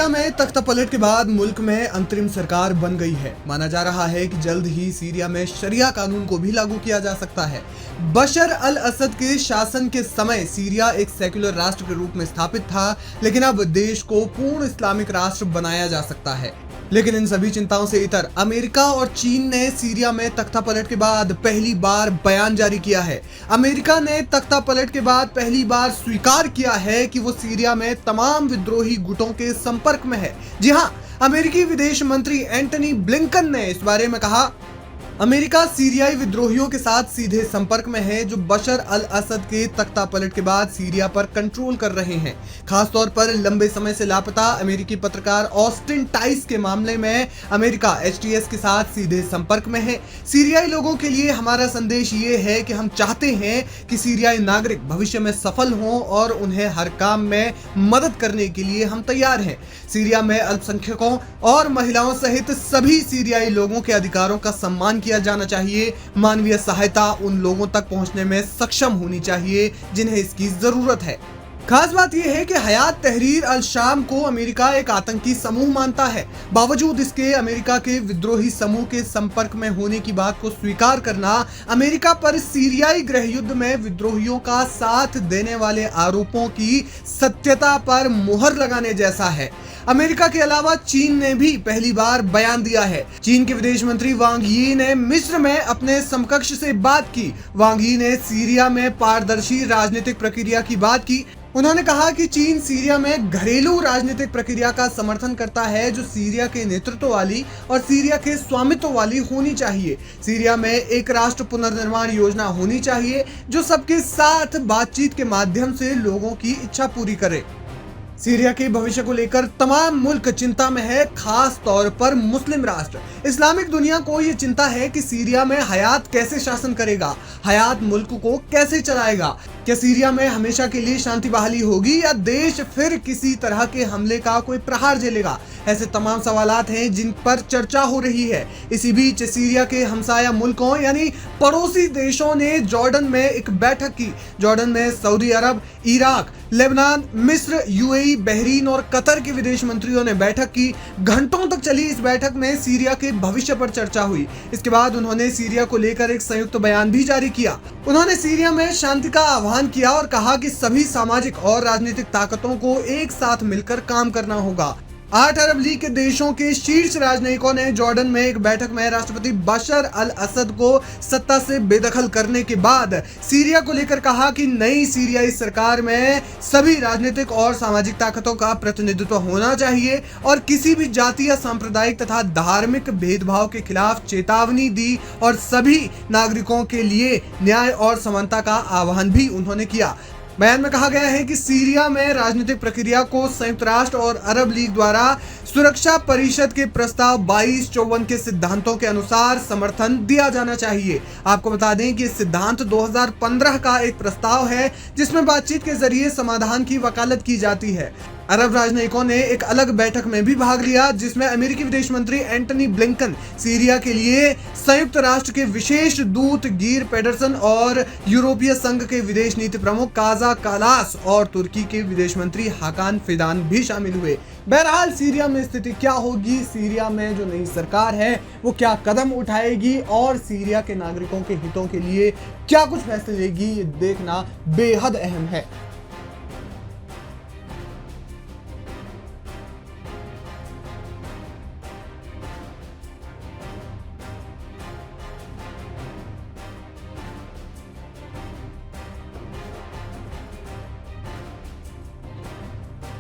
Syria में तख्तापलट के बाद मुल्क में अंतरिम सरकार बन गई है। माना जा रहा है कि जल्द ही सीरिया में शरिया कानून को भी लागू किया जा सकता है। बशर अल असद के शासन के समय सीरिया एक सेक्युलर राष्ट्र के रूप में स्थापित था, लेकिन अब देश को पूर्ण इस्लामिक राष्ट्र बनाया जा सकता है। लेकिन इन सभी चिंताओं से इतर अमेरिका और चीन ने सीरिया में तख्तापलट के बाद पहली बार बयान जारी किया है। अमेरिका ने तख्तापलट के बाद पहली बार स्वीकार किया है कि वो सीरिया में तमाम विद्रोही गुटों के संपर्क में है। जी हां, अमेरिकी विदेश मंत्री एंटनी ब्लिंकन ने इस बारे में कहा, अमेरिका सीरियाई विद्रोहियों के साथ सीधे संपर्क में है जो बशर अल असद के तख्तापलट के बाद सीरिया पर कंट्रोल कर रहे हैं। खासतौर पर लंबे समय से लापता अमेरिकी पत्रकार ऑस्टिन टाइस के मामले में अमेरिका एचटीएस के साथ सीधे संपर्क में है। सीरियाई लोगों के लिए हमारा संदेश ये है कि हम चाहते हैं कि सीरियाई नागरिक भविष्य में सफल हों और उन्हें हर काम में मदद करने के लिए हम तैयार हैं। सीरिया में अल्पसंख्यकों और महिलाओं सहित सभी सीरियाई लोगों के अधिकारों का सम्मान किया जाना चाहिए। मानवीय सहायता उन लोगों तक पहुंचने में सक्षम होनी चाहिए जिन्हें इसकी जरूरत है। खास बात यह है कि हयात तहरीर अल शाम को अमेरिका एक आतंकी समूह मानता है। बावजूद इसके अमेरिका के विद्रोही समूह के संपर्क में होने की बात को स्वीकार करना अमेरिका पर सीरियाई गृह युद्ध में विद्रोहियों का साथ देने वाले आरोपों की सत्यता पर मुहर लगाने जैसा है। अमेरिका के अलावा चीन ने भी पहली बार बयान दिया है। चीन के विदेश मंत्री वांग यी ने मिस्र में अपने समकक्ष से बात की। वांग यी ने सीरिया में पारदर्शी राजनीतिक प्रक्रिया की बात की। उन्होंने कहा कि चीन सीरिया में घरेलू राजनीतिक प्रक्रिया का समर्थन करता है जो सीरिया के नेतृत्व वाली और सीरिया के स्वामित्व वाली होनी चाहिए। सीरिया में एक राष्ट्र पुनर्निर्माण योजना होनी चाहिए जो सबके साथ बातचीत के माध्यम से लोगों की इच्छा पूरी करे। सीरिया के भविष्य को लेकर तमाम मुल्क चिंता में है, खास तौर पर मुस्लिम राष्ट्र। इस्लामिक दुनिया को ये चिंता है कि सीरिया में हयात कैसे शासन करेगा, हयात मुल्क को कैसे चलाएगा। क्या सीरिया में हमेशा के लिए शांति बहाली होगी या देश फिर किसी तरह के हमले का कोई प्रहार झेलेगा? ऐसे तमाम सवालात हैं जिन पर चर्चा हो रही है। इसी बीच सीरिया के हमसाया मुल्कों यानी पड़ोसी देशों ने जॉर्डन में एक बैठक की। जॉर्डन में सऊदी अरब, इराक, लेबनान, मिस्र, यूएई, बहरीन और कतर के विदेश मंत्रियों ने बैठक की। घंटों तक चली इस बैठक में सीरिया के भविष्य पर चर्चा हुई। इसके बाद उन्होंने सीरिया को लेकर एक संयुक्त बयान भी जारी किया। उन्होंने सीरिया में शांति का आह्वान किया और कहा कि सभी सामाजिक और राजनीतिक ताकतों को एक साथ मिलकर काम करना होगा। 8 अरब लीग के देशों के शीर्ष राजनयिकों ने जॉर्डन में एक बैठक में राष्ट्रपति बशर अल असद को सत्ता से बेदखल करने के बाद सीरिया को लेकर कहा कि नई सीरियाई सरकार में सभी राजनीतिक और सामाजिक ताकतों का प्रतिनिधित्व होना चाहिए और किसी भी जाति या सांप्रदायिक तथा धार्मिक भेदभाव के खिलाफ चेतावनी दी और सभी नागरिकों के लिए न्याय और समानता का आह्वान भी उन्होंने किया। बयान में कहा गया है कि सीरिया में राजनीतिक प्रक्रिया को संयुक्त राष्ट्र और अरब लीग द्वारा सुरक्षा परिषद के प्रस्ताव 2254 के सिद्धांतों के अनुसार समर्थन दिया जाना चाहिए। आपको बता दें कि सिद्धांत 2015 का एक प्रस्ताव है जिसमें बातचीत के जरिए समाधान की वकालत की जाती है। अरब राजनयिकों ने एक अलग बैठक में भी भाग लिया जिसमें अमेरिकी विदेश मंत्री एंटनी ब्लिंकन, सीरिया के लिए संयुक्त राष्ट्र के विशेष दूत गिर पेडरसन और यूरोपीय संघ के विदेश नीति प्रमुख काजा कालास और तुर्की के विदेश मंत्री हाकान फिदान भी शामिल हुए। बहरहाल सीरिया में स्थिति क्या होगी, सीरिया में जो नई सरकार है वो क्या कदम उठाएगी और सीरिया के नागरिकों के हितों के लिए क्या कुछ फैसले लेगी, ये देखना बेहद अहम है।